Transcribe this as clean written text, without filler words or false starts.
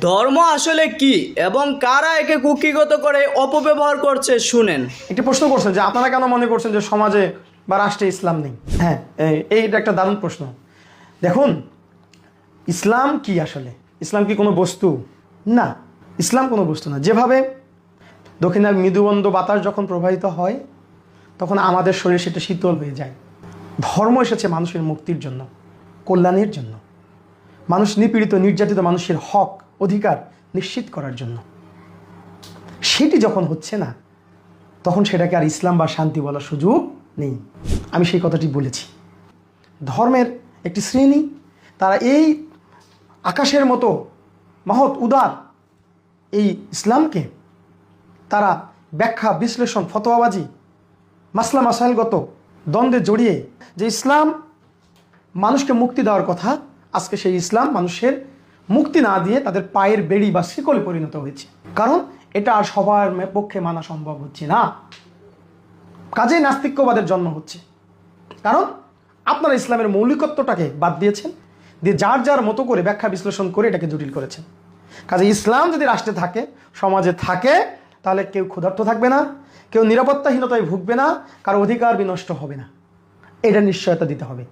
ধর্ম আসলে কি এবং কারা একে কুক্ষিগত করে অপব্যবহার করছে শুনেন। একটি প্রশ্ন করছেন যে আপনারা কেন মনে করছেন যে সমাজে বা রাষ্ট্রে ইসলাম নেই। হ্যাঁ, এইটা একটা দারুণ প্রশ্ন। দেখুন, ইসলাম কি আসলে? ইসলাম কি কোনো বস্তু? না, ইসলাম কোনো বস্তু না। যেভাবে দক্ষিণের মৃদুবন্ধ বাতাস যখন প্রবাহিত হয় তখন আমাদের শরীর সেটা শীতল হয়ে যায়। ধর্ম এসেছে মানুষের মুক্তির জন্য, কল্যাণের জন্য, মানুষ নিপীড়িত নির্যাতিত মানুষের হক অধিকার নিশ্চিত করার জন্য। সেটি যখন হচ্ছে না তখন সেটাকে আর ইসলাম বা শান্তি বলার সুযোগ নেই। আমি সেই কথাটি বলেছি। ধর্মের একটি শ্রেণী, তারা এই আকাশের মতো মহৎ উদার এই ইসলামকে তারা ব্যাখ্যা বিশ্লেষণ ফতোয়াবাজি মাসলা মাসাইলগত দ্বন্দ্বে জড়িয়ে যে ইসলাম মানুষকে মুক্তি দেওয়ার কথা, আজকে সেই ইসলাম মানুষের মুক্তি না দিয়ে তাদের পায়ের বেড়ি বা শিকলে পরিণত হয়েছে। কারণ এটা আর সবার পক্ষে মানা সম্ভব হচ্ছে না। কাজেই নাস্তিক্যবাদের জন্ম হচ্ছে। কারণ আপনারা ইসলামের মৌলিকত্বটাকে বাদ দিয়েছেন, দিয়ে যার যার মতো করে ব্যাখ্যা বিশ্লেষণ করে এটাকে জটিল করেছেন। কাজে ইসলাম যদি রাষ্ট্রে থাকে, সমাজে থাকে, তাহলে কেউ ক্ষুধার্ত থাকবে না, কেউ নিরাপত্তাহীনতায় ভুগবে না, কারো অধিকার বিনষ্ট হবে না। এটা নিশ্চয়তা দিতে হবে।